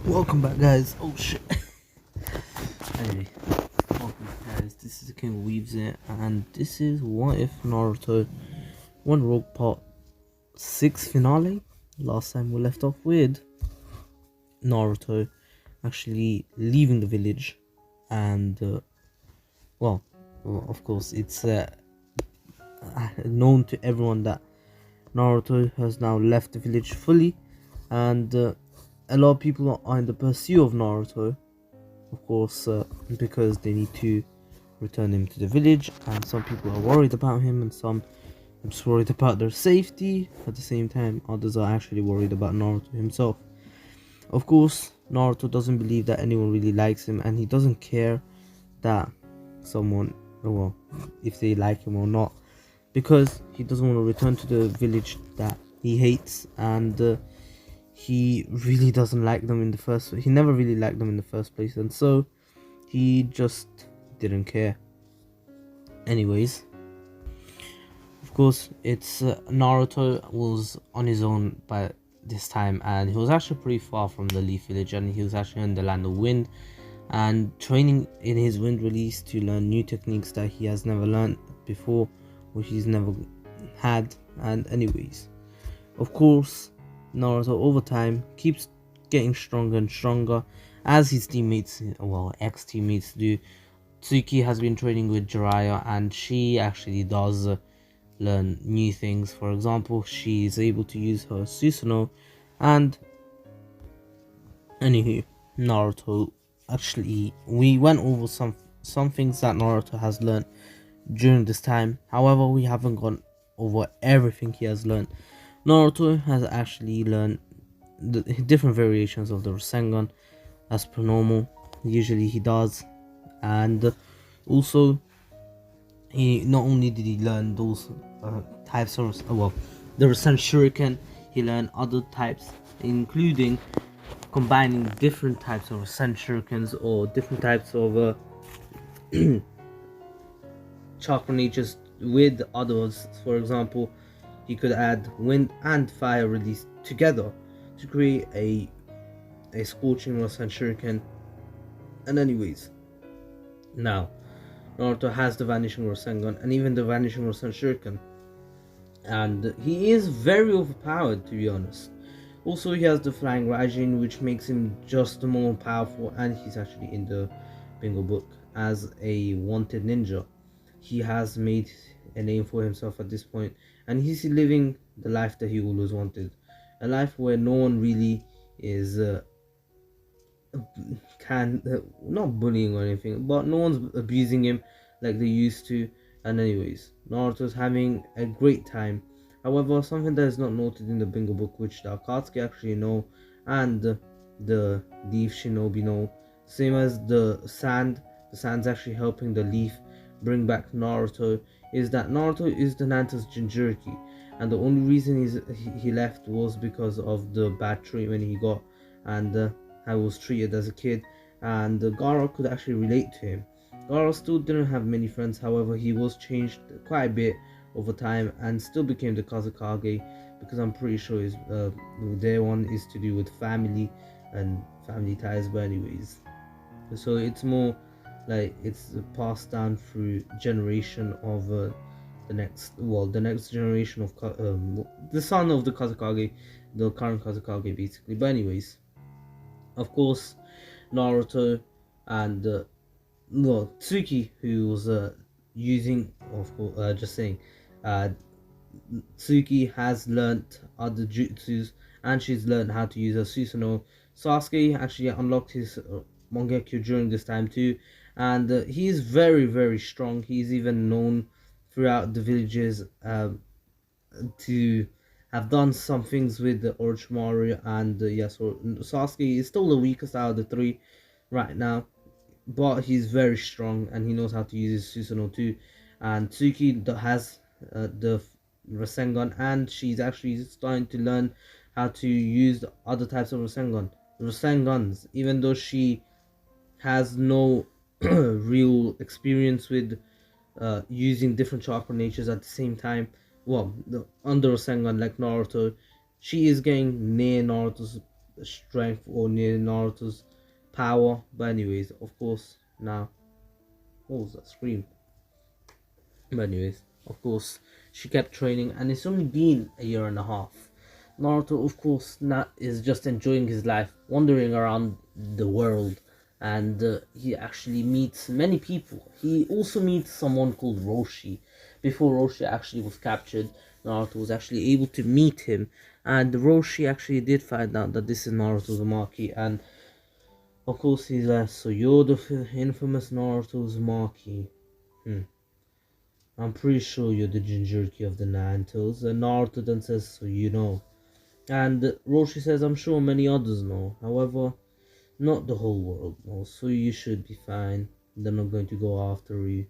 Welcome back, guys. Oh shit. Anyway, welcome back, guys. This is the King Weaves it, and this is What If Naruto One Rogue Part 6 finale. Last time we left off with Naruto actually leaving the village, and well, of course, it's known to everyone that Naruto has now left the village fully, and a lot of people are in the pursuit of Naruto, of course, because they need to return him to the village, and some people are worried about him, and some are just worried about their safety. At the same time, others are actually worried about Naruto himself. Of course, Naruto doesn't believe that anyone really likes him, and he doesn't care that someone, well, if they like him or not, because he doesn't want to return to the village that he hates, and he really doesn't like them in the first. He never really liked them in the first place, and so he just didn't care. Anyways, of course, it's Naruto was on his own by this time, and he was actually pretty far from the Leaf Village, and he was actually in the Land of Wind, and training in his Wind release to learn new techniques that he has never learned before, which he's never had. And anyways, of course, Naruto over time keeps getting stronger and stronger, as his teammates, well, ex-teammates do. Tsuki has been training with Jiraiya, and she actually does learn new things. For example, she is able to use her Susanoo, and anywho, Naruto, actually, we went over some things that Naruto has learned during this time. However, we haven't gone over everything he has learned. Naruto has actually learned the different variations of the Rasengan as per normal. Usually he does, and also he not only did he learn those types of the Rasen Shuriken, he learned other types, including combining different types of Rasen Shurikens or different types of chakra natures with others. For example, he could add wind and fire release together to create a scorching Rasen Shuriken. And anyways, now Naruto has the Vanishing Rasengan and even the Vanishing Rasen Shuriken, and he is very overpowered, to be honest. Also, he has the Flying Raijin, which makes him just more powerful, and he's actually in the bingo book as a wanted ninja. He has made a name for himself at this point, and he's living the life that he always wanted, a life where no one really is not bullying or anything, but no one's abusing him like they used to. And anyways, Naruto's having a great time. However, something that is not noted in the bingo book, which the Akatsuki actually know, and the Leaf Shinobi know, same as the sand's actually helping the Leaf bring back Naruto, is that Naruto is the Nanta's Jinchuriki, and the only reason he left was because of the bad treatment he got, and how he was treated as a kid, and Gaara could actually relate to him. Gaara still didn't have many friends, however he was changed quite a bit over time and still became the Kazekage, because I'm pretty sure their one is to do with family and family ties. But anyways, so it's more like it's passed down through generation of the next generation of the son of the Kazekage, the current Kazekage basically. But anyways, of course, Naruto and Tsuki, who was using, of course, just saying, uh, Tsuki has learnt other jutsus, and she's learned how to use her Susanoo. Sasuke actually unlocked his Mangekyo during this time too, and he is very, very strong. He's even known throughout the villages to have done some things with the Orochimaru, and so Sasuke is still the weakest out of the three right now, but he's very strong and he knows how to use his Susanoo too. And Tsuki has the Rasengan, and she's actually starting to learn how to use the other types of Rasengans, even though she has no real experience with using different chakra natures at the same time. Well, under Rasengan, like Naruto, she is getting near Naruto's strength or near Naruto's power. But anyways, of course, now what was that scream? But anyways, of course, she kept training, and it's only been a year and a half. Naruto, of course, is just enjoying his life, wandering around the world, and he actually meets many people. He also meets someone called Roshi. Before Roshi actually was captured, Naruto was actually able to meet him, and Roshi actually did find out that this is Naruto Uzumaki, and of course he's like, so you're the infamous Naruto Uzumaki. I'm pretty sure you're the Jinchuriki of the Nine Tails. And Naruto then says, so you know. And Roshi says, I'm sure many others know. However, not the whole world knows. So you should be fine. They're not going to go after you.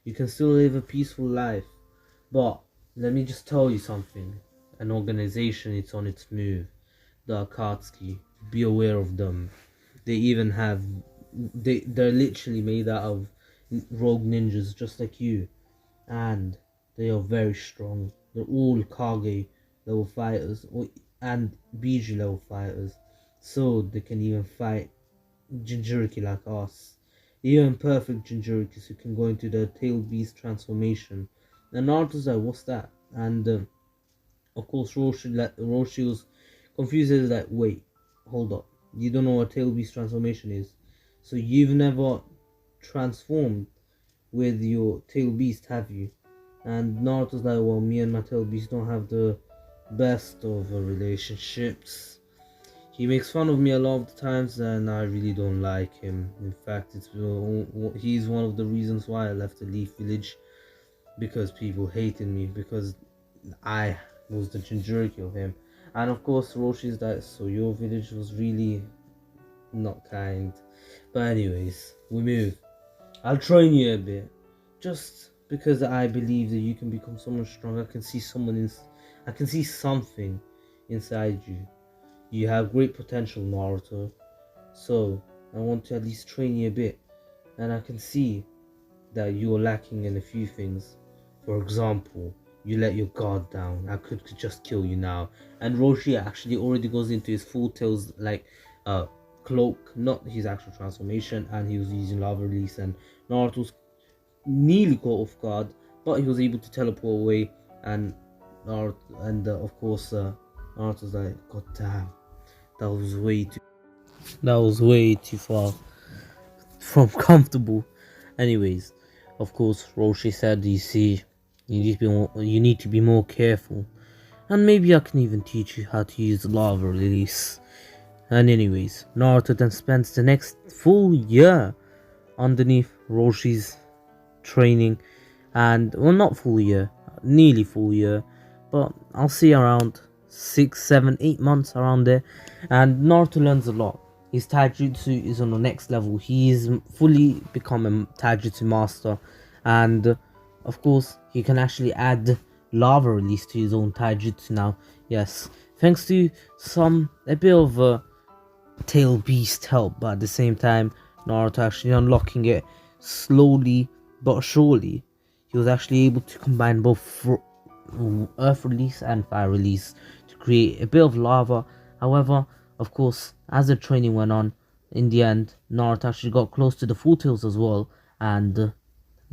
You can still live a peaceful life. But let me just tell you something. An organization is on its move. The Akatsuki. Be aware of them. They even have... They're literally made out of rogue ninjas just like you. And they are very strong. They're all Kage level fighters and Biju level fighters, so they can even fight Jinchuriki like us. Even perfect Jinchurikis who can go into the tail beast transformation. And Naruto's like, what's that? And of course Roshi was confused. He's like, wait, hold up, you don't know what tail beast transformation is? So you've never transformed with your tail beast, have you? And Naruto's like, well, me and my tail beast don't have the best of relationships. He makes fun of me a lot of the times, and I really don't like him. In fact, he's one of the reasons why I left the Leaf Village, because people hated me, because I was the Jinchuriki of him. And of course, Roshi's like, so your village was really not kind. But anyways, we move. I'll train you a bit, just because I believe that you can become someone strong. I can see something inside you. You have great potential, Naruto. So I want to at least train you a bit, and I can see that you are lacking in a few things. For example, you let your guard down. I could just kill you now. And Roshi actually already goes into his full tails cloak, not his actual transformation, and he was using lava release, and Naruto's nearly caught off guard, but he was able to teleport away, and of course Naruto's like, god damn, that was way too far from comfortable. Anyways, of course Roshi said, you see, you need to be more careful, and maybe I can even teach you how to use lava release. And anyways, Naruto then spends the next full year underneath Roshi's training, and well, not full year, nearly full year, but I'll say around 6, 7, 8 months around there. And Naruto learns a lot. His taijutsu is on the next level. He's fully become a taijutsu master, and of course he can actually add lava release to his own taijutsu now. Yes, thanks to a bit of tail beast help, but at the same time Naruto actually unlocking it slowly but surely. He was actually able to combine both earth release and fire release to create a bit of lava. However, of course, as the training went on, in the end Naruto actually got close to the full tails as well, and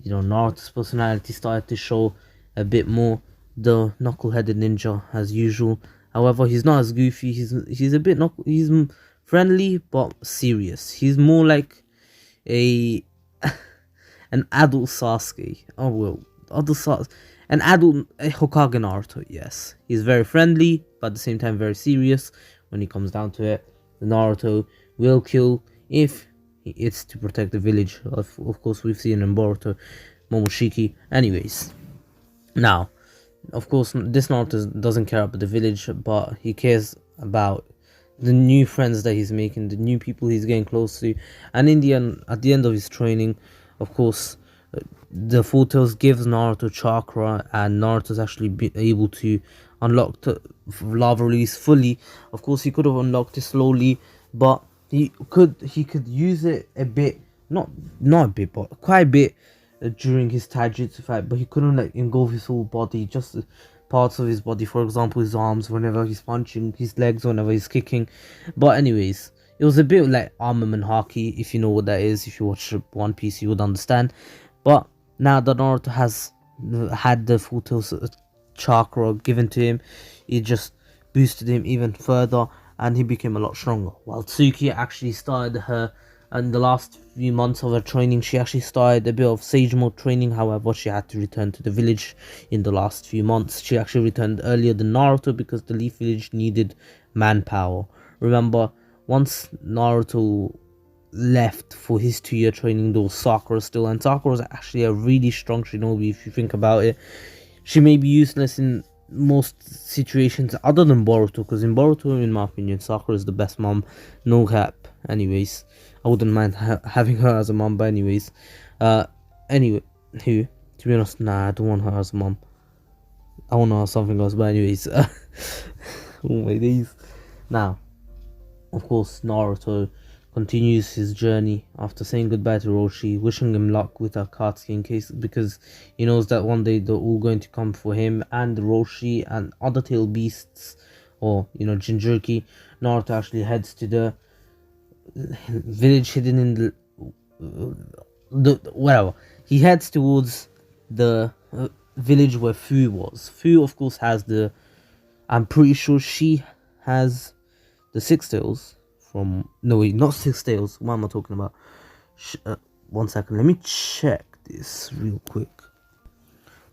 Naruto's personality started to show a bit more. The knuckle-headed ninja as usual. However, he's not as goofy. He's a bit he's friendly but serious. He's more like an adult Sasuke. Oh well, an adult Hokage Naruto. Yes, he's very friendly but at the same time very serious. When it comes down to it, the Naruto will kill if it's to protect the village. Of course, we've seen in Boruto, Momoshiki. Anyways, now, of course, this Naruto doesn't care about the village, but he cares about the new friends that he's making, the new people he's getting close to. And in the end, at the end of his training, of course, the Full Tails gives Naruto chakra, and Naruto's actually able to unlock the lava release fully. Of course, he could have unlocked it slowly, but he could use it a bit, not a bit, but quite a bit during his taijutsu fight. But he couldn't engulf his whole body, just parts of his body, for example his arms whenever he's punching, his legs whenever he's kicking. But anyways, it was a bit like armament haki, if you know what that is. If you watch One Piece, you would understand. But now that Naruto has had the full chakra given to him, it just boosted him even further, and he became a lot stronger. While Tsuki actually started her, in the last few months of her training, she actually started a bit of Sage Mode training. However, she had to return to the village in the last few months. She actually returned earlier than Naruto because the Leaf Village needed manpower. Remember, once Naruto left for his 2-year training, there was Sakura still, and Sakura was actually a really strong shinobi if you think about it. She may be useless in most situations other than Boruto, because in Boruto, in my opinion, Sakura is the best mom, no cap. Anyways, I wouldn't mind having her as a mom, but anyways, anyway, to be honest, nah, I don't want her as a mom. I want her as something else, but anyways, oh my days. Now, of course, Naruto continues his journey after saying goodbye to Roshi, wishing him luck with Akatsuki in case, because he knows that one day they're all going to come for him and Roshi and other tail beasts, or Jinchuriki. Naruto actually heads to the village hidden in the whatever. He heads towards the village where Fu was. Fu, of course, has the. I'm pretty sure she has the Six Tails from. No, wait, not Six Tails. What am I talking about? 1 second. Let me check this real quick.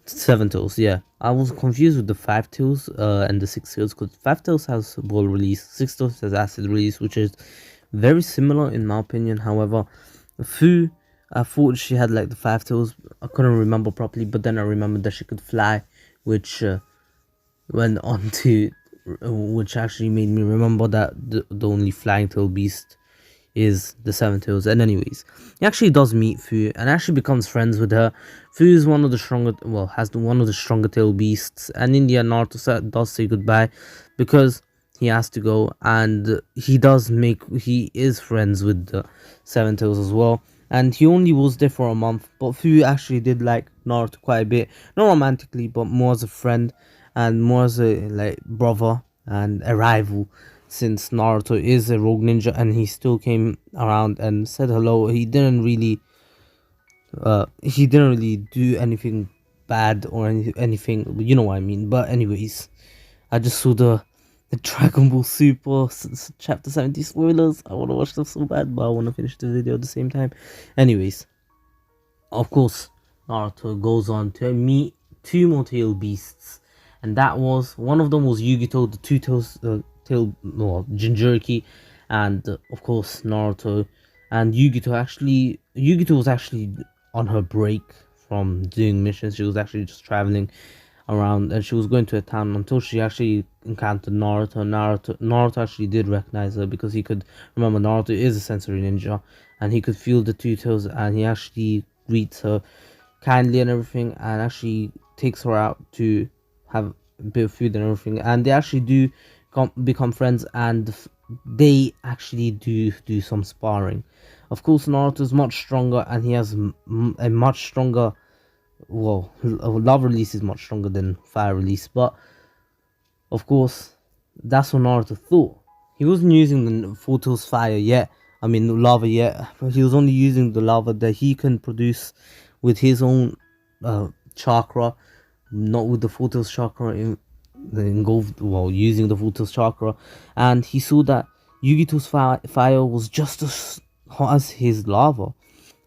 Seven Tails, yeah. I was confused with the Five Tails and the Six Tails, because Five Tails has ball release, Six Tails has acid release, which is very similar in my opinion. However, Fu, I thought she had like the Five Tails. I couldn't remember properly, but then I remembered that she could fly, which went on to, which actually made me remember that the only flying tail beast is the Seven Tails. And anyways, he actually does meet Fu and actually becomes friends with her. Fu is one of the stronger, well, has one of the stronger tail beasts, and in the end, Naruto does say goodbye because he has to go, and he is friends with the Seven Tails as well. And he only was there for a month, but Fu actually did like Naruto quite a bit, not romantically, but more as a friend and more as a like brother and a rival, since Naruto is a rogue ninja and he still came around and said hello. He didn't really do anything bad or anything, you know what I mean. But anyways, I just saw the Dragon Ball Super chapter 70 spoilers. I want to watch them so bad, but I want to finish the video at the same time. Anyways, of course, Naruto goes on to meet 2 more tail beasts, and that was, one of them was Yugito, the 2 tails Jinchuriki, and of course Naruto and Yugito was actually on her break from doing missions. She was actually just traveling around, and she was going to a town until she actually encountered Naruto. Naruto actually did recognize her because he could remember Naruto is a sensory ninja, and he could feel the 2 tails, and he actually greets her kindly and everything, and actually takes her out to have a bit of food and everything, and they actually do become friends, and they actually do some sparring. Of course, Naruto is much stronger, and he has a much stronger, well, love release is much stronger than fire release, but of course that's what Naruto thought. He wasn't using the Four Tails fire yet, lava yet, but he was only using the lava that he can produce with his own chakra, not with the Four Tails chakra engulfed while using the Four Tails chakra. And he saw that Yugito's fire was just as hot as his lava,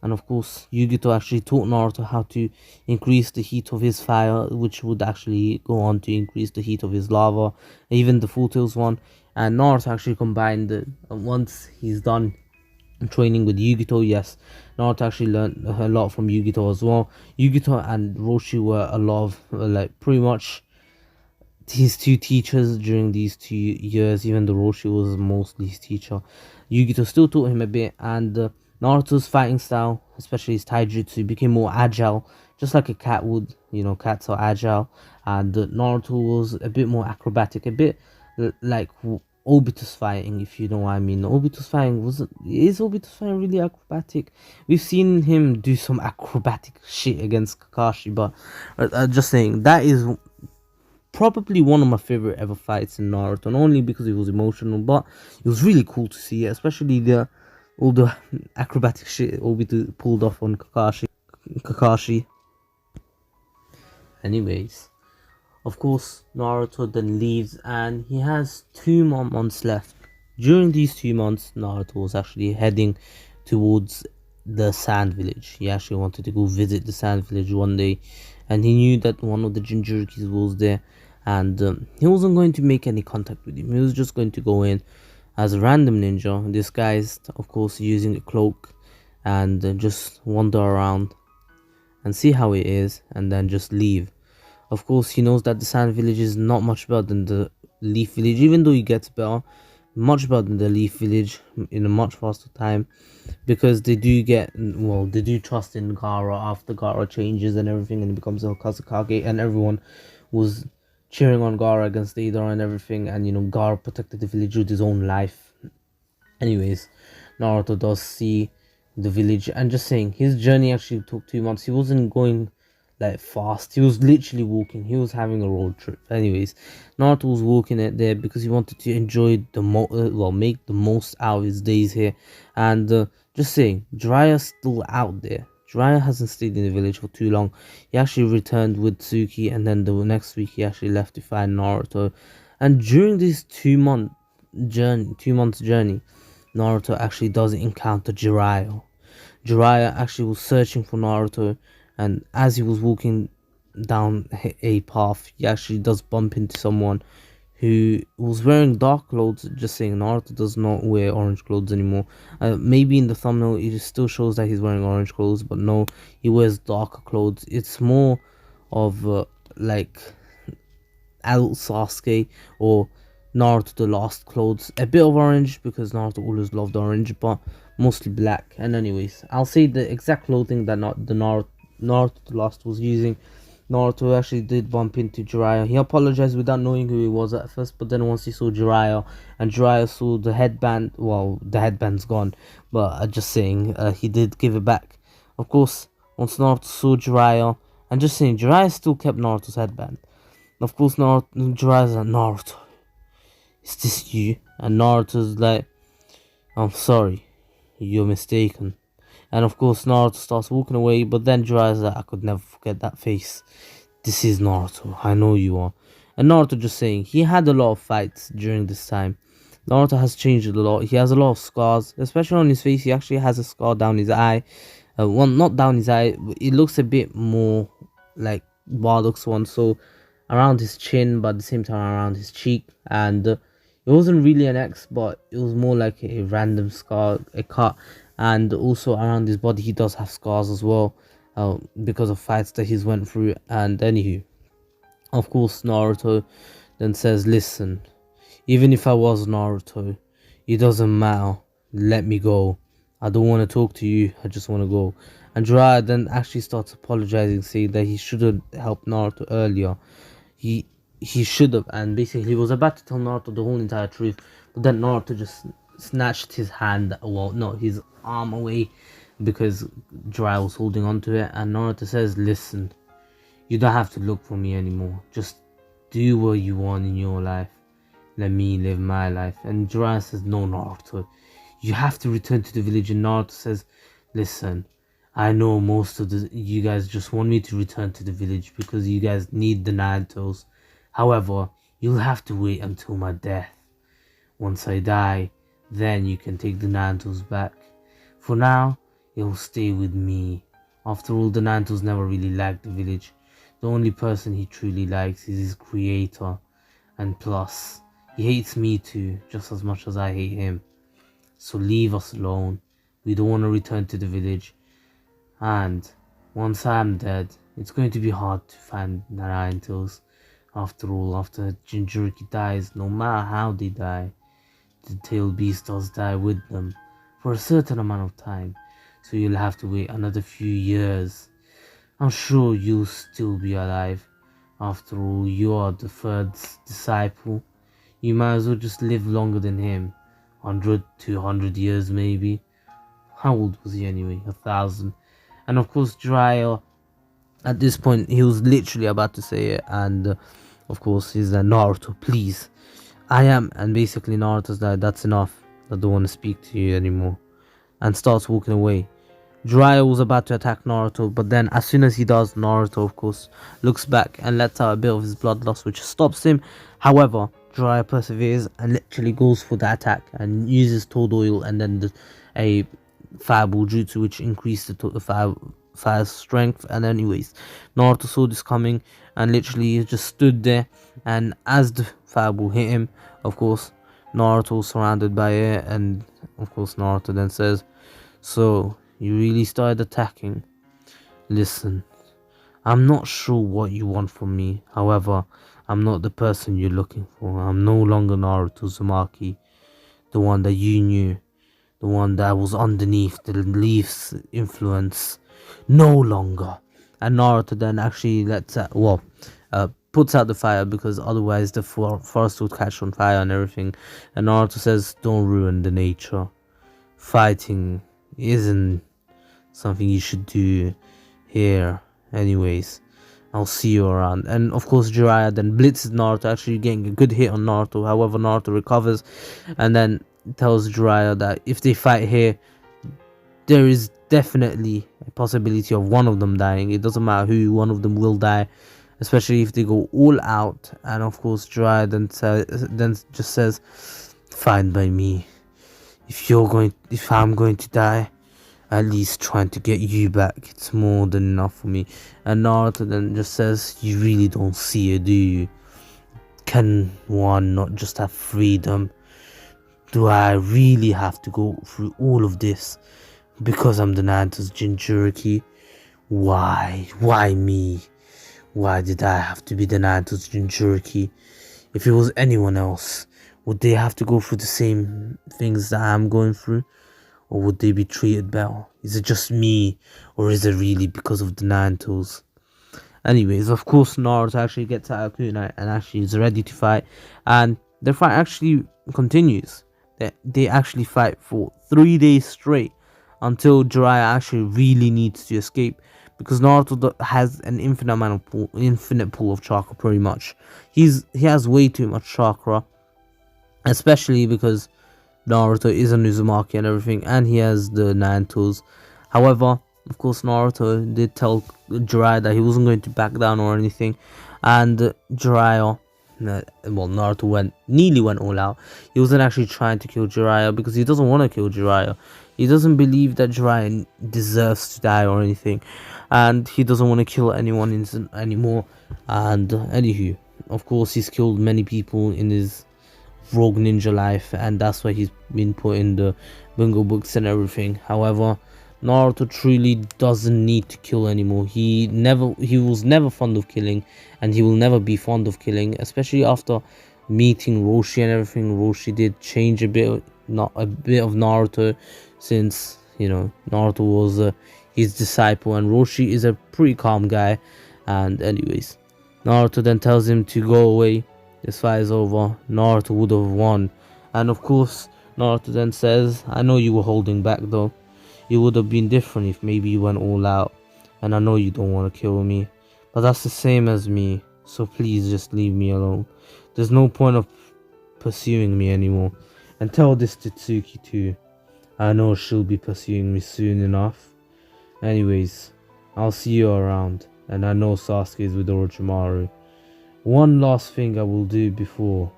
and of course Yugito actually taught Naruto how to increase the heat of his fire, which would actually go on to increase the heat of his lava, even the Four Tails one. And Naruto actually combined it. Once he's done training with Yugito, yes, Naruto actually learned a lot from Yugito as well. Yugito and Roshi were a lot of pretty much his 2 teachers during these 2 years, even though Roshi was mostly his teacher. Yugito still taught him a bit, and Naruto's fighting style, especially his taijutsu, became more agile, just like a cat would. Cats are agile, and Naruto was a bit more acrobatic, a bit like Obito's fighting, if you know what I mean. Obito's fighting is Obito's fighting really acrobatic? We've seen him do some acrobatic shit against Kakashi, but just saying, that is probably one of my favorite ever fights in Naruto, not only because it was emotional, but it was really cool to see it, especially the all the acrobatic shit Obito pulled off on Kakashi. Anyways, of course, Naruto then leaves and he has 2 more months left. During these 2 months, Naruto was actually heading towards the Sand Village. He actually wanted to go visit the Sand Village one day, and he knew that one of the Jinchurikis was there, and he wasn't going to make any contact with him. He was just going to go in as a random ninja, disguised, of course, using a cloak, and just wander around and see how it is, and then just leave. Of course, he knows that the Sand Village is not much better than the Leaf Village, even though he gets better, much better than the Leaf Village in a much faster time, because they do get, well, they do trust in Gaara after Gaara changes and everything and he becomes a Kazakage, and everyone was cheering on Gaara against Deidara and everything, and Gaara protected the village with his own life. Anyways, Naruto does see the village, and just saying, his journey actually took 2 months. He wasn't going like fast, he was literally walking, he was having a road trip. Anyways, Naruto was walking it there because he wanted to enjoy the make the most out of his days here. And just saying, Jiraiya's still out there. Jiraiya hasn't stayed in the village for too long. He actually returned with Tsuki, and then the next week he actually left to find Naruto. And during this 2 months journey, Naruto actually does encounter Jiraiya. Jiraiya actually was searching for Naruto, and as he was walking down a path, he actually does bump into someone who was wearing dark clothes. Just saying, Naruto does not wear orange clothes anymore. Maybe in the thumbnail it still shows that he's wearing orange clothes, but no, he wears darker clothes. It's more of like adult Sasuke or Naruto the Lost clothes. A bit of orange because Naruto always loved orange, but mostly black. And anyways, I'll say the exact clothing that Naruto the Lost was using. Naruto actually did bump into Jiraiya. He apologized without knowing who he was at first, but then once he saw Jiraiya and Jiraiya saw the headband, well, the headband's gone, but just saying, he did give it back. Of course, once Naruto saw Jiraiya, and just saying, Jiraiya still kept Naruto's headband. Of course, Jiraiya's like, Naruto, is this you? And Naruto's like, I'm sorry, you're mistaken. And of course, Naruto starts walking away, but then Jiraiya's like, I could never forget that face. This is Naruto, I know you are. And Naruto just saying, he had a lot of fights during this time. Naruto has changed a lot. He has a lot of scars, especially on his face. He actually has a scar down his eye. Well, not down his eye, it looks a bit more like Bardock's one. So around his chin, but at the same time around his cheek. And it wasn't really an X, but it was more like a random scar, a cut. And also around his body he does have scars as well, because of fights that he's went through. And anywho, of course, Naruto then says, listen, even if I was Naruto, it doesn't matter, let me go. I don't want to talk to you, I just want to go. And Jiraiya then actually starts apologizing, saying that he should have helped Naruto earlier. He should have, and basically he was about to tell Naruto the whole entire truth, but then Naruto just snatched his hand, well, no, his arm away, because Jiraiya was holding on to it. And Naruto says, listen, you don't have to look for me anymore, just do what you want in your life, let me live my life. And Jiraiya says, no, Naruto, you have to return to the village. And Naruto says, listen, I know most of you guys just want me to return to the village because you guys need the Nine Tails. However, you'll have to wait until my death. Once I die, then you can take the Nine Tails back. For now, it'll stay with me. After all, the Nine Tails never really liked the village. The only person he truly likes is his creator. And plus, he hates me too, just as much as I hate him. So leave us alone. We don't want to return to the village. And once I'm dead, it's going to be hard to find the Nine Tails. After all, after Jinchuriki dies, no matter how they die, the tail beast does die with them for a certain amount of time. So you'll have to wait another few years. I'm sure you'll still be alive. After all, you are the third disciple. You might as well just live longer than him. 100, 200 years maybe. How old was he anyway? 1,000. And of course, Jiraiya, at this point, he was literally about to say it. And of course, is that Naruto, please, I am, and basically Naruto's like, that's enough, I don't want to speak to you anymore, and starts walking away. Jiraiya was about to attack Naruto, but then as soon as he does, Naruto of course looks back and lets out a bit of his bloodlust, which stops him. However, Jiraiya perseveres and literally goes for the attack and uses Toad Oil and then a fireball jutsu, which increased the fire's strength. And anyways, Naruto saw this coming and literally just stood there, and as the fireball hit him, of course Naruto was surrounded by it, and of course Naruto then says, so you really started attacking? Listen, I'm not sure what you want from me. However, I'm not the person you're looking for. I'm no longer Naruto Uzumaki, the one that you knew, the one that was underneath the leaf's influence. No longer. And Naruto then actually puts out the fire, because otherwise the forest would catch on fire and everything. And Naruto says, don't ruin the nature. Fighting isn't something you should do here. Anyways, I'll see you around. And of course Jiraiya then blitzes Naruto, actually getting a good hit on Naruto. However, Naruto recovers and then tells Jiraiya that if they fight here, there is definitely a possibility of one of them dying. It doesn't matter who, one of them will die, especially if they go all out. And of course Jiraiya then just says, fine by me. If I'm going to die, at least trying to get you back, it's more than enough for me. And Naruto then just says, you really don't see it, do you? Can one not just have freedom? Do I really have to go through all of this because I'm the Naruto's Jinchuriki? Why? Why me? Why did I have to be the Naruto's Jinchuriki? If it was anyone else, would they have to go through the same things that I'm going through? Or would they be treated better? Is it just me? Or is it really because of the Naruto's? Anyways, of course Naruto actually gets out of kunai and actually is ready to fight. And the fight actually continues. They actually fight for 3 days straight until Jiraiya actually really needs to escape, because Naruto has an infinite pool of chakra pretty much. He has way too much chakra, especially because Naruto is a Uzumaki and everything, and he has the Naruto's. However, of course Naruto did tell Jiraiya that he wasn't going to back down or anything, and Naruto nearly went all out. He wasn't actually trying to kill Jiraiya because he doesn't want to kill Jiraiya. He doesn't believe that Jiraiya deserves to die or anything, and he doesn't want to kill anyone anymore. And anywho, of course he's killed many people in his rogue ninja life, and that's why he's been put in the bingo books and everything. However, Naruto truly doesn't need to kill anymore. He was never fond of killing, and he will never be fond of killing, especially after meeting Roshi and everything. Roshi did change a bit of Naruto, since Naruto was his disciple, and Roshi is a pretty calm guy. And anyways, Naruto then tells him to go away. This fight is over. Naruto would have won. And of course Naruto then says, I know you were holding back though. It would have been different if maybe you went all out, and I know you don't want to kill me, but that's the same as me, so please just leave me alone. There's no point of pursuing me anymore. And tell this to Tsuki too. I know she'll be pursuing me soon enough. Anyways, I'll see you around, and I know Sasuke is with Orochimaru. One last thing I will do before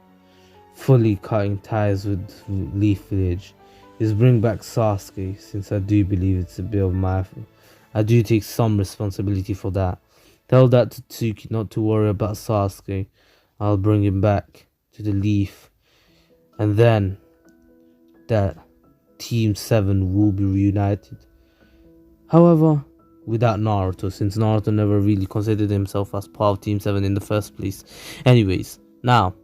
fully cutting ties with Leaf Village is bring back Sasuke, since I do believe it's a bit of I do take some responsibility for that. Tell that to Tsuki not to worry about Sasuke. I'll bring him back to the Leaf, and then that Team 7 will be reunited. However, without Naruto, since Naruto never really considered himself as part of Team 7 in the first place. Anyways, now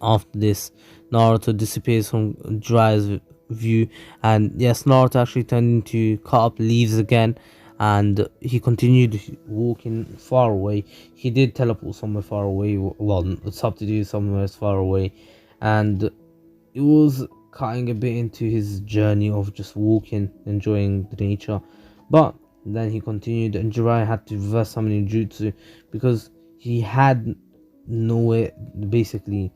after this, Naruto disappears from Jiraiya's view, and yes, Naruto actually turned into cut up leaves again, and he continued walking far away. He did teleport somewhere far away. Well, it's up to do somewhere far away, and it was cutting a bit into his journey of just walking, enjoying the nature. But then he continued, and Jiraiya had to reverse summoning jutsu because he had no way, basically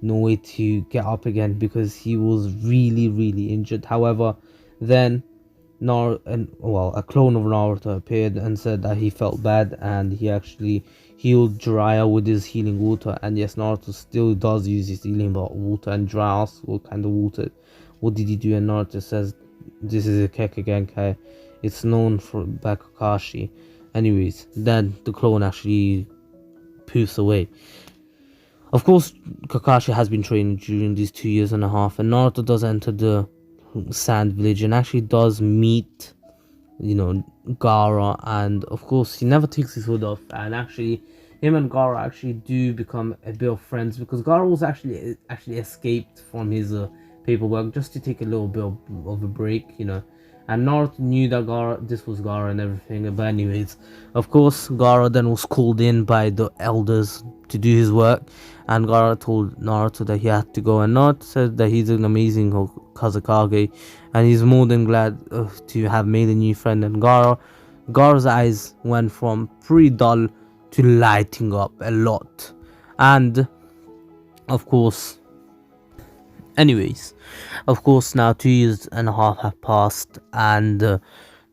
no way to get up again because he was really injured. However, then a clone of Naruto appeared and said that he felt bad and he actually healed Jiraiya with his healing water. And yes, Naruto still does use his healing water, and Jiraiya asks what kind of water, what did he do? And Naruto says this is a Keke Genkai, it's known for by Kakashi. Anyways, then the clone actually poofs away. Of course, Kakashi has been training during these 2 years and a half, and Naruto does enter the Sand Village and actually does meet, Gaara, and of course he never takes his hood off, and actually him and Gaara actually do become a bit of friends because Gaara was actually escaped from his paperwork just to take a little bit of a break, and Naruto knew that this was Gaara and everything. But anyways, of course, Gaara then was called in by the elders to do his work, and Gaara told Naruto that he had to go, and Naruto said that he's an amazing Kazekage, and he's more than glad to have made a new friend. And Gaara's eyes went from pretty dull to lighting up a lot, and of course, now 2 years and a half have passed, and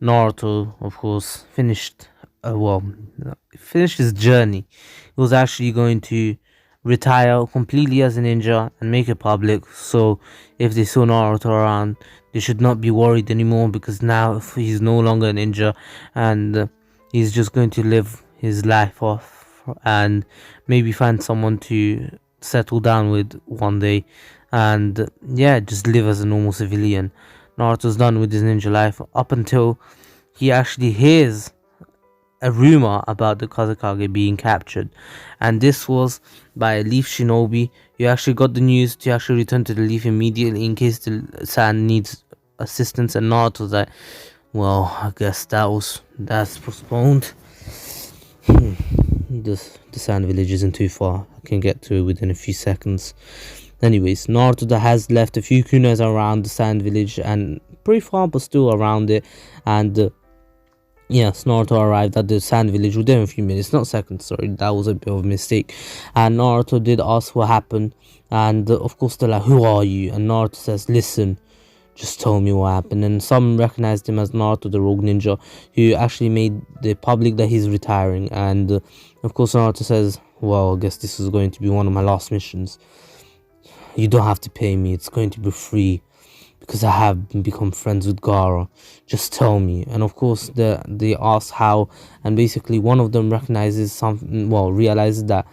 Naruto, of course, finished his journey. He was actually going to retire completely as a ninja and make it public. So if they saw Naruto around, they should not be worried anymore because now he's no longer a ninja, and he's just going to live his life off and maybe find someone to settle down with one day, and just live as a normal civilian. Naruto's done with his ninja life up until he actually hears a rumor about the Kazekage being captured, and this was by a Leaf Shinobi. You actually got the news to actually return to the Leaf immediately in case the Sand needs assistance, and Naruto's like, well, I guess that's postponed. The Sand Village isn't too far. I can get to it within a few seconds. Anyways, Naruto has left a few kunas around the Sand Village, and pretty far but still around it, and Naruto arrived at the Sand Village within a few minutes, not seconds, sorry, that was a bit of a mistake. And Naruto did ask what happened, and of course they're like, who are you? And Naruto says, listen, just tell me what happened. And some recognized him as Naruto the Rogue Ninja, who actually made the public that he's retiring. And of course Naruto says, well, I guess this is going to be one of my last missions. You don't have to pay me, it's going to be free because I have become friends with Gaara. Just tell me. And of course they ask how, and basically one of them realizes that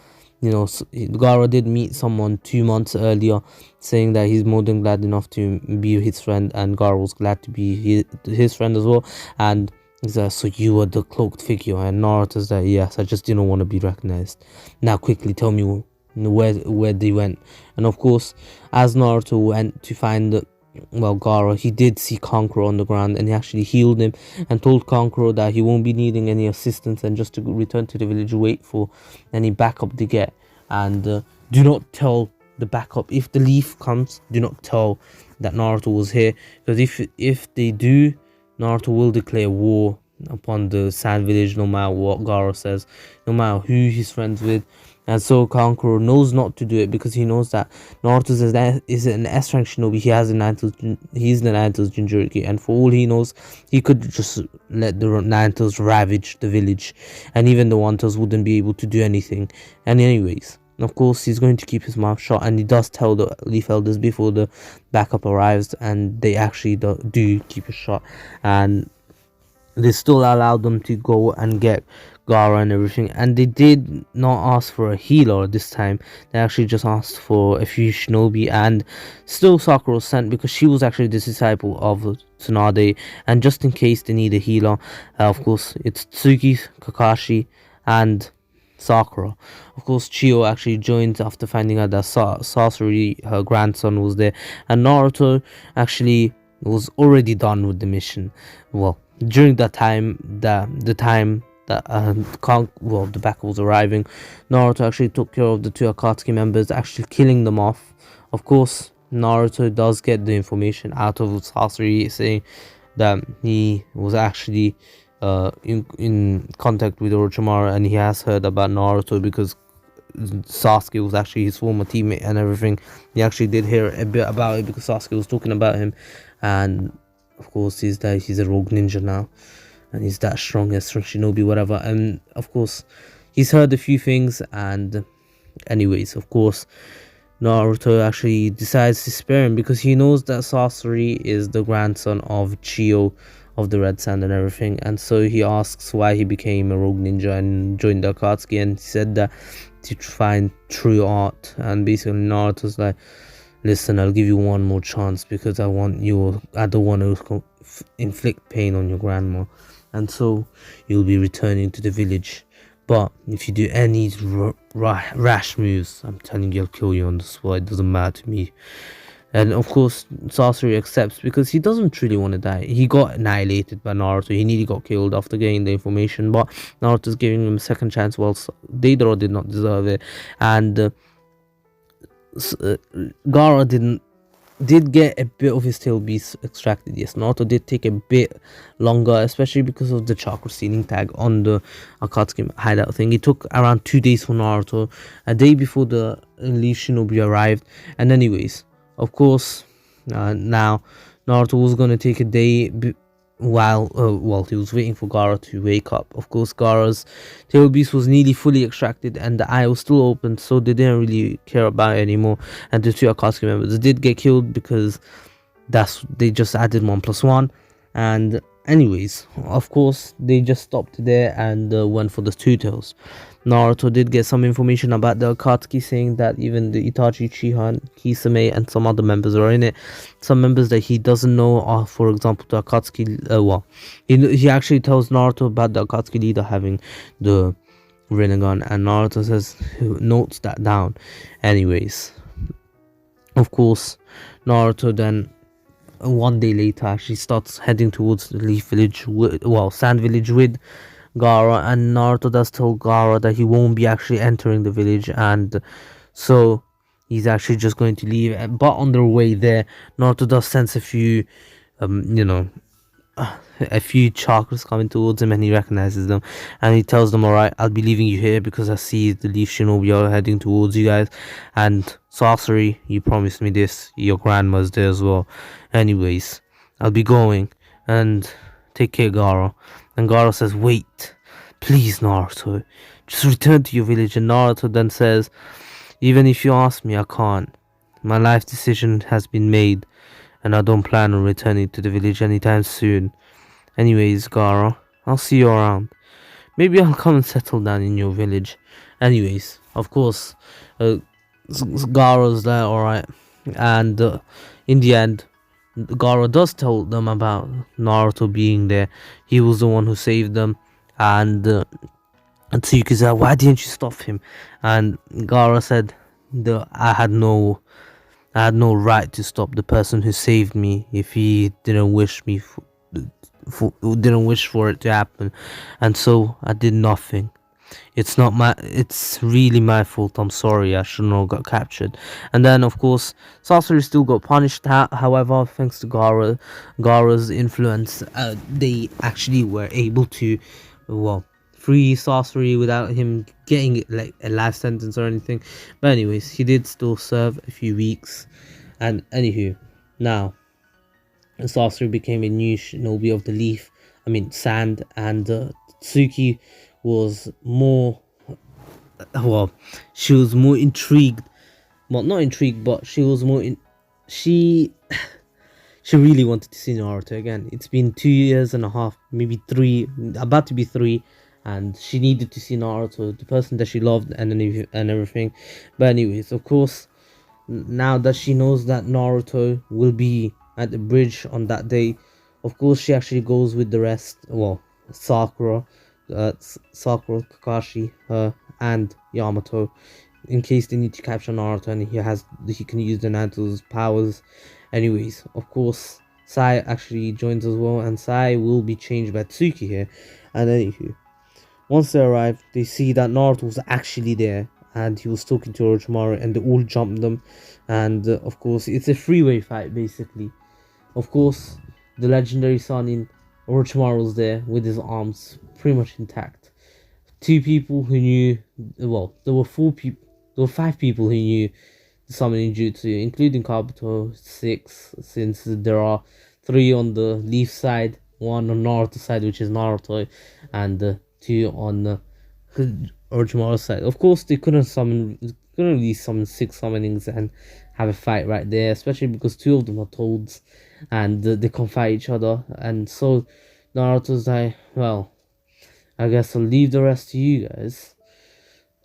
Gaara did meet someone 2 months earlier, saying that he's more than glad enough to be his friend, and Gaara was glad to be his friend as well. And he's like, so you were the cloaked figure? And Naruto's like, yes, I just didn't want to be recognized. Now quickly tell me where they went. And of course, as Naruto went to find Gaara, he did see Kankuro on the ground, and he actually healed him and told Kankuro that he won't be needing any assistance, and just to return to the village, wait for any backup they get, and do not tell the backup. If the Leaf comes, do not tell that Naruto was here, because if they do, Naruto will declare war upon the Sand Village, no matter what Gaara says, no matter who he's friends with. And so Kankuro knows not to do it because he knows that Naruto is an S-rank shinobi. He's the Ninetales Jinchuriki, and for all he knows, he could just let the Ninetales ravage the village, and even the One-Tails wouldn't be able to do anything. And anyways, of course, he's going to keep his mouth shut, and he does tell the Leaf Elders before the backup arrives, and they actually do keep it shut, and they still allow them to go and get Gaara and everything. And they did not ask for a healer this time. They actually just asked for a few shinobi, and still Sakura was sent because she was actually the disciple of Tsunade, and just in case they need a healer, of course it's Tsuki, Kakashi and Sakura. Of course, Chio actually joined after finding out that Sasori, her grandson, was there, and Naruto actually was already done with the mission. Well, during that time, the time that the backup was arriving, Naruto actually took care of the two Akatsuki members, actually killing them off. Of course, Naruto does get the information out of Sasori, saying that he was actually in contact with Orochimaru, and he has heard about Naruto because Sasuke was actually his former teammate and everything. He actually did hear a bit about it because Sasuke was talking about him, and of course he's a rogue ninja now, and he's that strong as shinobi, whatever. And of course he's heard a few things, and anyways, of course Naruto actually decides to spare him because he knows that Sasori is the grandson of Chio of the Red Sand and everything, and so he asks why he became a rogue ninja and joined the Akatsuki, and he said that to find true art. And basically Naruto's like, listen, I'll give you one more chance because I don't want to inflict pain on your grandma, and so you'll be returning to the village. But if you do any rash moves, I'm telling you, I'll kill you on the spot. It doesn't matter to me. And of course, Sasori accepts because he doesn't really want to die. He got annihilated by Naruto. He nearly got killed after getting the information. But Naruto's giving him a second chance. Well, Deidara did not deserve it. And Gaara did get a bit of his tail beast extracted. Yes, Naruto did take a bit longer, especially because of the chakra stealing tag on the Akatsuki hideout thing. It took around 2 days for Naruto, a day before the Leaf Shinobi arrived. And anyways, of course, now Naruto was gonna take a day while he was waiting for Gaara to wake up. Of course, Gaara's tail beast was nearly fully extracted and the eye was still open, so they didn't really care about it anymore. And the two Akatsuki members did get killed because they just added 1+1. And anyways, of course, they just stopped there and went for the two tails. Naruto did get some information about the Akatsuki, saying that even the Itachi, Chihan, Kisame, and some other members are in it. Some members that he doesn't know are, for example, the Akatsuki. He actually tells Naruto about the Akatsuki leader having the Rinnegan, and Naruto notes that down. Anyways, of course, Naruto then, one day later, actually starts heading towards the Leaf Village, Sand Village with Gaara, and Naruto does tell Gaara that he won't be actually entering the village, and so he's actually just going to leave. But on their way there, Naruto does sense a few chakras coming towards him, and he recognizes them, and he tells them, alright, I'll be leaving you here because I see the Leaf Shinobi are heading towards you guys, and Sasori, you promised me this, your grandma's there as well. Anyways, I'll be going, and take care, Gaara. And Gaara says, wait, please, Naruto, just return to your village. And Naruto then says, even if you ask me, I can't. My life decision has been made, and I don't plan on returning to the village anytime soon. Anyways, Gaara, I'll see you around. Maybe I'll come and settle down in your village. Anyways, of course, Gaara's there, alright. And in the end, Gaara does tell them about Naruto being there. He was the one who saved them, and Tsuki said, why didn't you stop him? And Gaara said, I had no right to stop the person who saved me if he didn't wish for it to happen, and so I did nothing. It's really my fault. I'm sorry. I should not have got captured. And then, of course, Sasori still got punished. However, thanks to Gaara's influence, they actually were able to, free Sasori without him getting like a life sentence or anything. But anyways, he did still serve a few weeks. And anywho, now Sasori became a new shinobi of the Sand, and Tsuki was more, she was more intrigued. Well, not intrigued, but she was more she really wanted to see Naruto again. It's been 2.5 years, maybe 3, about to be 3, and she needed to see Naruto, the person that she loved, and everything. But anyways, of course, now that she knows that Naruto will be at the bridge on that day, of course she actually goes with the rest. Sakura, Kakashi, and Yamato, in case they need to capture Naruto, and he can use the Naruto's powers. Anyways, of course, Sai actually joins as well, and Sai will be changed by Tsuki here. And anywho, once they arrive, they see that Naruto was actually there, and he was talking to Orochimaru, and they all jumped them. And of course, it's a freeway fight basically. Of course, the legendary Sanin Orochimaru was there with his arms pretty much intact. two people who knew. Well, there were four people. There were five people who knew the summoning jutsu, including Kabuto. Six, since there are three on the Leaf side, one on Naruto side, which is Naruto, and two on the Orochimaru side. Of course, they couldn't really summon six summonings and have a fight right there, especially because two of them are toads, and they can fight each other. And so Naruto's like, well, I guess I'll leave the rest to you guys.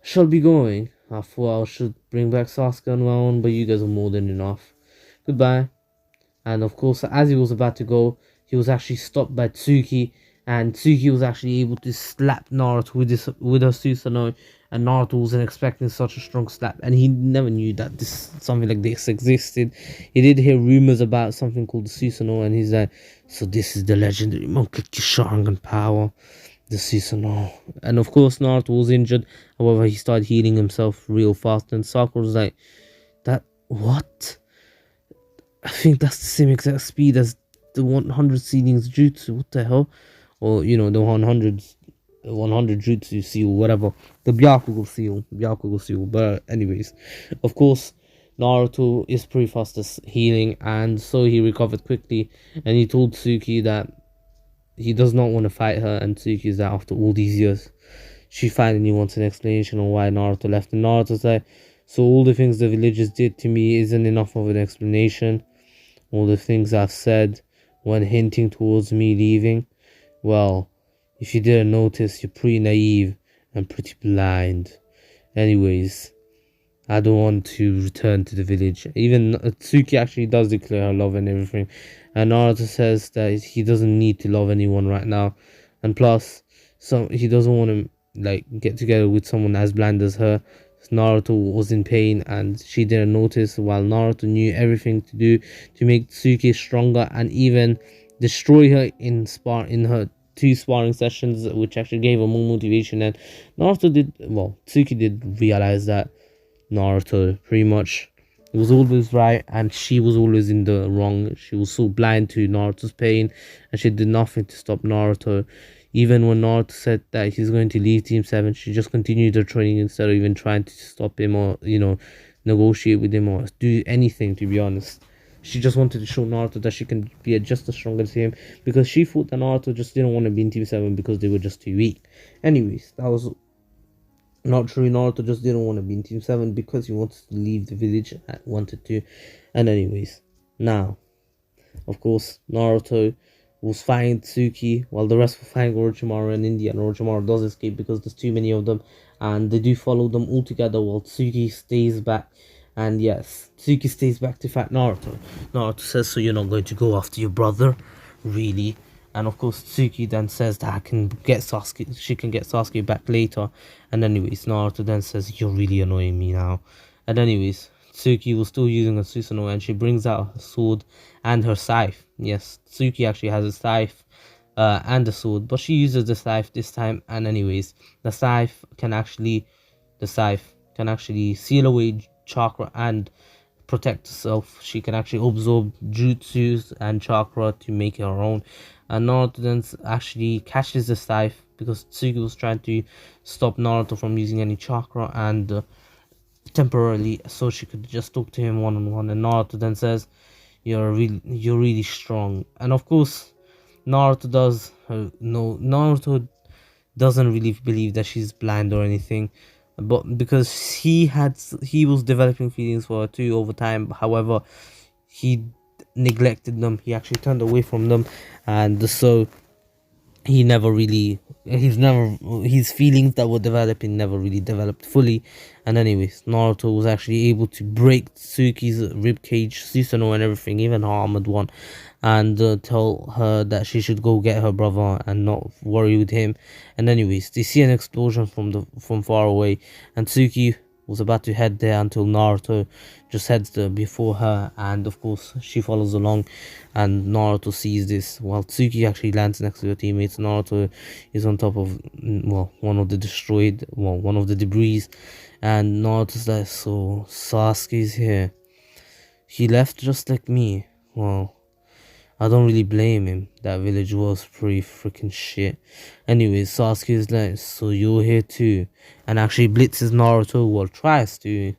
Shall be going. I thought I should bring back Sasuke on my own, but you guys are more than enough. Goodbye. And of course, as he was about to go, he was actually stopped by Tsuki, and Tsuki was actually able to slap Naruto with her Susanoo, and Naruto wasn't expecting such a strong slap, and he never knew that something like this existed. He did hear rumors about something called the Susanoo, and he's like, so this is the legendary Monkey Sharingan power, the Susanoo. And of course, Naruto was injured. However, he started healing himself real fast, and Sakura was like, that what? I think that's the same exact speed as the 100 seedings jutsu. What the hell? Or, the 100 jutsu seal, whatever. The Byakugo seal. But anyways, of course, Naruto is pretty fast at healing, and so he recovered quickly, and he told Tsuki that he does not want to fight her, and Tsuki is that after all these years, she finally wants an explanation on why Naruto left, and Naruto's like, so all the things the villagers did to me isn't enough of an explanation. All the things I've said when hinting towards me leaving. Well, if you didn't notice, you're pretty naive and pretty blind. Anyways, I don't want to return to the village. Even Tsuki actually does declare her love and everything. And Naruto says that he doesn't need to love anyone right now. And plus, he doesn't want to get together with someone as blind as her. Naruto was in pain and she didn't notice, while Naruto knew everything to do to make Tsuki stronger and even destroy her in her two sparring sessions, which actually gave her more motivation. And Tsuki did realize that Naruto pretty much was always right and she was always in the wrong. She was so blind to Naruto's pain and she did nothing to stop Naruto. Even when Naruto said that he's going to leave Team 7, she just continued her training instead of even trying to stop him or, negotiate with him or do anything, to be honest. She just wanted to show Naruto that she can be just as strong as him, because she thought that Naruto just didn't want to be in Team 7 because they were just too weak. Anyways, that was not true. Naruto just didn't want to be in Team 7 because he wanted to leave the village and wanted to. And anyways, now, of course, Naruto was fighting Tsuki while the rest were fighting Orochimaru and India, and Orochimaru does escape because there's too many of them and they do follow them all together while Tsuki stays back. And yes, Tsuki stays back to fight Naruto. Naruto says, so you're not going to go after your brother? Really? And of course Tsuki then says that she can get Sasuke back later. And anyways, Naruto then says, you're really annoying me now. And anyways, Tsuki was still using her Susanoo and she brings out her sword and her scythe. Yes, Tsuki actually has a scythe and a sword, but she uses the scythe this time. And anyways, the scythe can actually seal away chakra and protect herself. She can actually absorb jutsus and chakra to make her own. And Naruto then actually catches the scythe because Tsuki was trying to stop Naruto from using any chakra and temporarily, so she could just talk to him one-on-one. And Naruto then says, you're really strong. And of course Naruto doesn't really believe that she's blind or anything, but because he was developing feelings for her too over time. However, he neglected them. He actually turned away from them, and so his feelings that were developing never really developed fully. And anyways, Naruto was actually able to break Tsuki's ribcage, Susanoo and everything, even her armored one, and tell her that she should go get her brother and not worry with him. And anyways, they see an explosion from far away, and Tsuki was about to head there until Naruto just heads there before her, and of course she follows along. And Naruto sees this while Tsuki actually lands next to her teammates. Naruto is on top of one of the debris, and Naruto's like, so Sasuke's here. He left just like me. Well, I don't really blame him. That village was pretty freaking shit. Anyways, Sasuke is like, so you're here too, and actually blitzes Naruto. Well, tries to.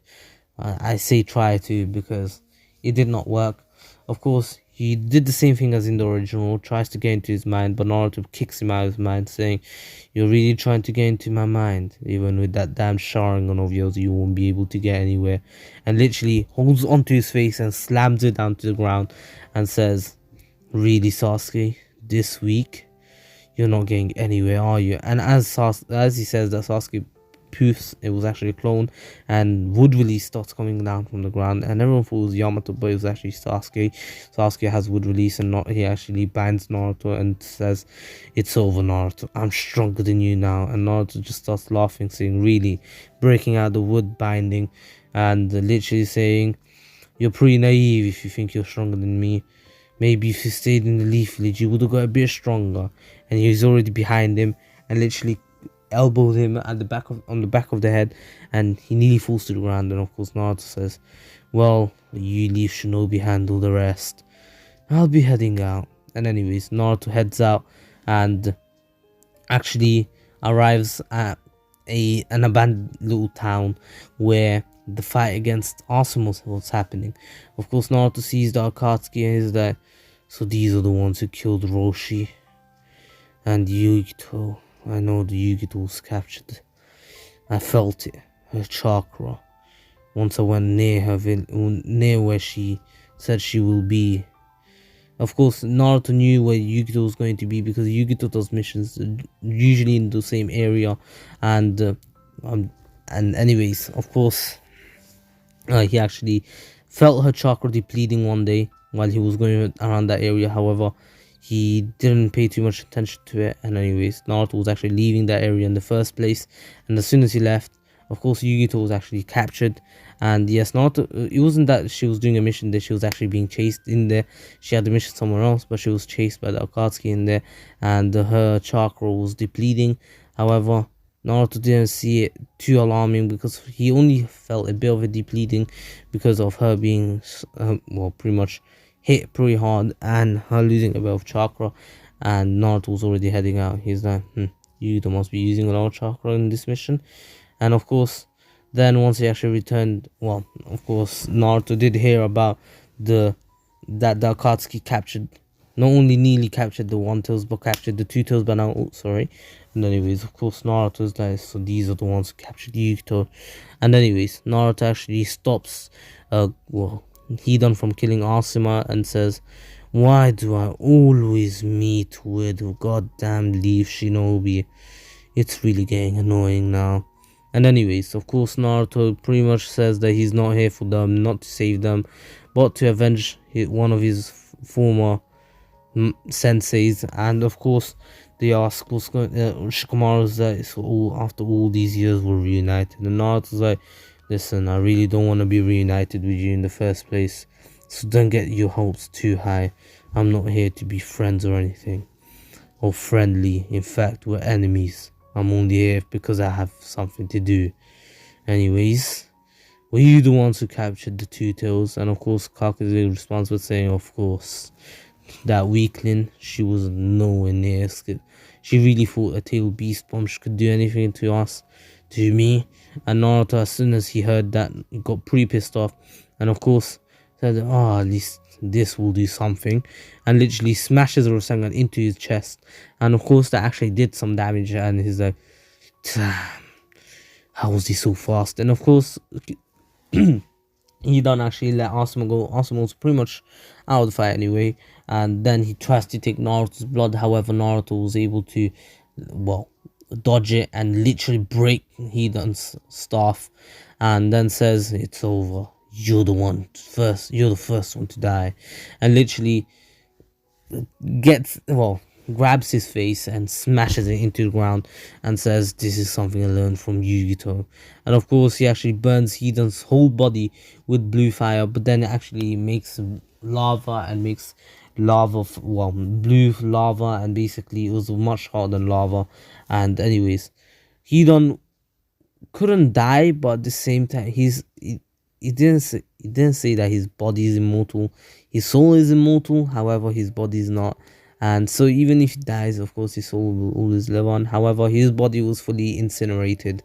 I say try to because it did not work. Of course, he did the same thing as in the original, tries to get into his mind, but Naruto kicks him out of his mind, saying, "You're really trying to get into my mind. Even with that damn Sharingan of yours, you won't be able to get anywhere." And literally holds onto his face and slams it down to the ground and says, "Really, Sasuke? This week? You're not getting anywhere, are you?" And as he says that, Sasuke poofs. It was actually a clone, and wood release starts coming down from the ground, and everyone thought it was Yamato, but it was actually Sasuke. Sasuke has wood release, and not he actually binds Naruto and says, "It's over, Naruto. I'm stronger than you now." And Naruto just starts laughing, saying, "Really?" Breaking out the wood binding, and literally saying, "You're pretty naive if you think you're stronger than me. Maybe if you stayed in the Leaf Village, you would have got a bit stronger." And he's already behind him, and literally elbowed him at the back of on the back of the head, and he nearly falls to the ground. And of course, Naruto says, "Well, you leave Shinobi handle the rest. I'll be heading out." And anyways, Naruto heads out and actually arrives at an abandoned little town where the fight against Asuma was happening. Of course, Naruto sees the Akatsuki and is like, "So these are the ones who killed Roshi and Yugito. I know the Yugito was captured. I felt it, her chakra. Once I went near near where she said she will be." Of course, Naruto knew where Yugito was going to be because Yugito does missions usually in the same area, and anyways, of course, he actually felt her chakra depleting one day while he was going around that area. However, he didn't pay too much attention to it, and anyways, Naruto was actually leaving that area in the first place, and as soon as he left, of course, Yugito was actually captured. And yes, Naruto, it wasn't that she was doing a mission there, she was actually being chased in there. She had a mission somewhere else, but she was chased by the Akatsuki in there, and her chakra was depleting. However, Naruto didn't see it too alarming because he only felt a bit of a depleting because of her being, well, pretty much hit pretty hard and her losing a bit of chakra. And Naruto was already heading out. He's like, you must be using a lot of chakra in this mission. And of course, then once he actually returned, well, of course, Naruto did hear about that the Akatsuki captured, not only nearly captured the One Tails, but captured the Two Tails by now. Oh, sorry. And anyways, of course, Naruto's like, so these are the ones who captured Yugito. And anyways, Naruto actually stops, Hidan from killing Asuma and says, "Why do I always meet with a goddamn Leaf Shinobi? It's really getting annoying now." And anyways, of course, Naruto pretty much says that he's not here for them, not to save them, but to avenge one of his former senseis. And of course, they ask what's going. Shikamaru's like, so after all these years, we're reunited. And Naruto's like, "Listen, I really don't want to be reunited with you in the first place, so don't get your hopes too high. I'm not here to be friends or anything, or friendly. In fact, we're enemies. I'm only here because I have something to do. Anyways, were you the ones who captured the Two Tails?" And of course, Kakashi responds with saying, "Of course. That weakling, she was nowhere near skip. She really thought a tail beast bomb could do anything to us, to me." And Naruto, as soon as he heard that, got pretty pissed off, and of course said, "Oh, at least this will do something," and literally smashes Rasengan into his chest. And of course, that actually did some damage, and he's like, "Damn, how was he so fast?" And of course, he don't actually let Asuma go. Asuma was pretty much out of the fight anyway, and then he tries to take Naruto's blood. However, Naruto was able to, well, dodge it and literally break Hidan's staff, and then says, "It's over. You're the first one to die," and literally grabs his face and smashes it into the ground and says, "This is something I learned from Yugito." And of course, he actually burns Hidan's whole body with blue fire, but then it actually makes lava and makes blue lava, and basically it was much hotter than lava. And anyways, Hidan couldn't die, but at the same time, he didn't say that his body is immortal. His soul is immortal, however his body is not. And so even if he dies, of course his soul will always live on. However, his body was fully incinerated.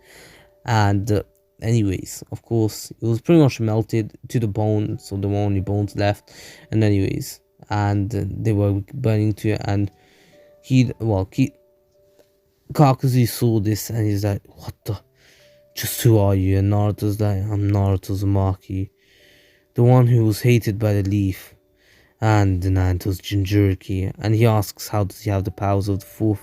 And anyways, of course, it was pretty much melted to the bone, so there were only bones left. And anyways, and they were burning to it. And Kakuzu saw this and he's like, what the, just who are you? And Naruto's like, I'm Naruto Uzumaki, the one who was hated by the leaf and the Naruto's Jinchuriki. And he asks, how does he have the powers of the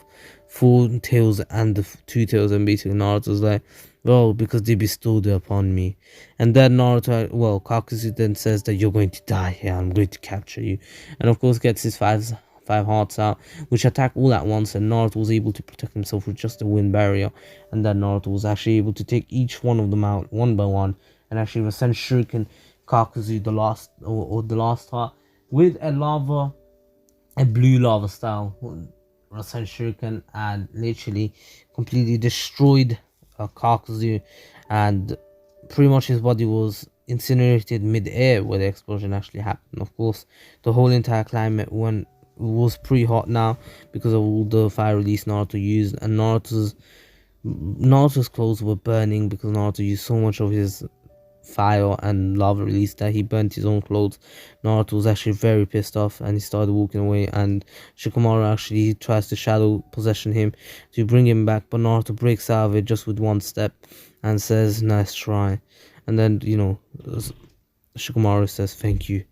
four tails and the two tails? And basically Naruto's like, well, because they bestowed it upon me. And then Kakuzu then says that you're going to die here, I'm going to capture you. And of course gets his five hearts out, which attack all at once, and Naruto was able to protect himself with just a wind barrier. And then Naruto was actually able to take each one of them out one by one, and actually send Shuriken Kakuzu the last heart with a blue lava style Rasen Shuriken, and literally completely destroyed Kakuzu, and pretty much his body was incinerated mid-air where the explosion actually happened. Of course, the whole entire climate was pretty hot now because of all the fire release Naruto used, and Naruto's clothes were burning because Naruto used so much of his fire and lava release that he burnt his own clothes. Naruto was actually very pissed off and he started walking away, and Shikamaru actually tries to shadow possession him to bring him back, but Naruto breaks out of it just with one step and says, nice try. And then, Shikamaru says, thank you,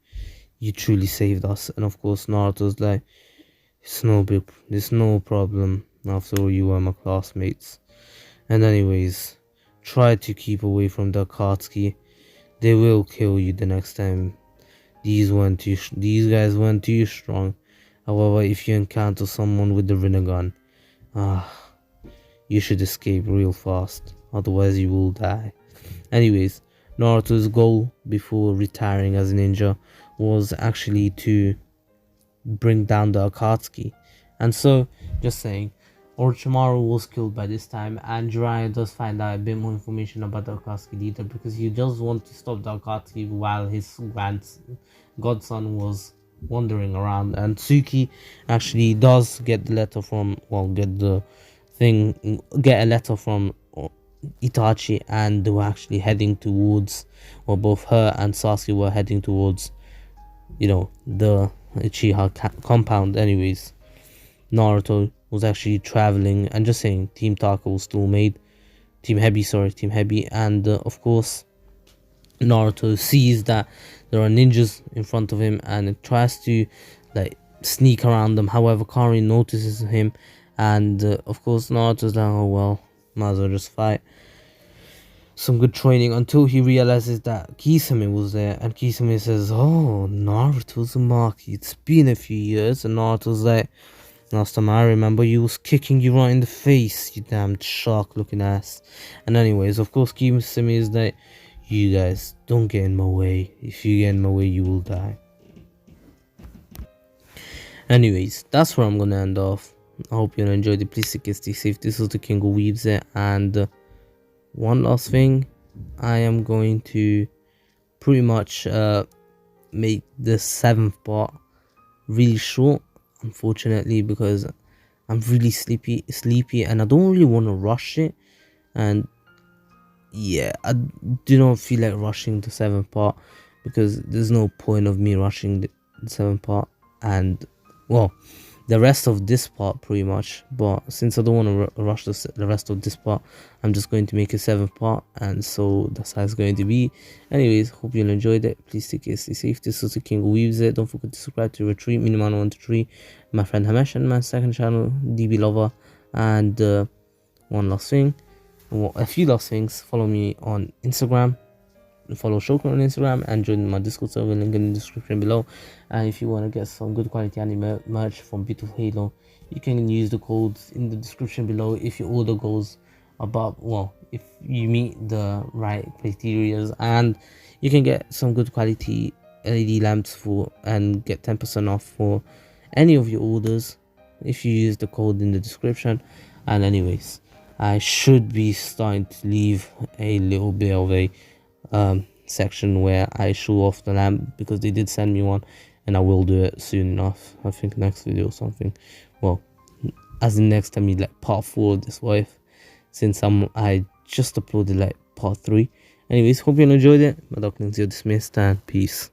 you truly saved us. And of course Naruto's like, it's no problem, after all you were my classmates. And anyways, try to keep away from the Akatsuki. They will kill you the next time. These guys weren't too strong. However, if you encounter someone with the Rinnegan, you should escape real fast, otherwise you will die. Anyways, Naruto's goal before retiring as a ninja was actually to bring down the Akatsuki. And so, just saying, Orochimaru was killed by this time, and Jiraiya does find out a bit more information about the Akatsuki leader because he does want to stop the Akatsuki while his godson was wandering around. And Tsuki actually does get the letter from, get a letter from Itachi, and they were actually heading towards, both her and Sasuke were heading towards, the Uchiha compound. Anyways, Naruto was actually traveling, and just saying, Team Taka was still made. Team Heavy, and of course, Naruto sees that there are ninjas in front of him and it tries to sneak around them. However, Karin notices him, and of course, Naruto's like, oh well, might as well just fight. Some good training until he realizes that Kisame was there, and Kisame says, oh, Naruto Uzumaki, it's been a few years. And Naruto's like, last time I remember, you was kicking you right in the face, you damn shark looking ass. And anyways, of course, Kisame is like, you guys, don't get in my way. If you get in my way, you will die. Anyways, that's where I'm gonna end off. I hope you enjoyed it. Please stay safe. This is the King of Weaves, and one last thing, I am going to pretty much make the 7th part really short, unfortunately, because I'm really sleepy, and I don't really want to rush it. And yeah, I do not feel like rushing the 7th part because there's no point of me rushing the 7th part, and the rest of this part pretty much. But since I don't want to rush the rest of this part, I'm just going to make a 7th part, and so that's how it's going to be. Anyways, hope you enjoyed it. Please take care, stay safe. This is the King who Weaves It. Don't forget to subscribe to Ratreet, Miniman123, my friend Hxmesh, and my second channel, DB Lover. And a few last things, follow me on Instagram, follow Shokiro on Instagram, and join my Discord server, link in the description below. And if you want to get some good quality anime merch from Beautiful Halo, you can use the codes in the description below if your order goes above, if you meet the right criteria, and you can get some good quality LED lamps and get 10% off for any of your orders if you use the code in the description. And anyways, I should be starting to leave a little bit of a section where I show off the lamp, because they did send me one, and I will do it soon enough. I think next video or something. Well, as in next time, like part 4 of this wife, since I just uploaded like part 3. Anyways, hope you enjoyed it. My darklings, you're dismissed, and peace.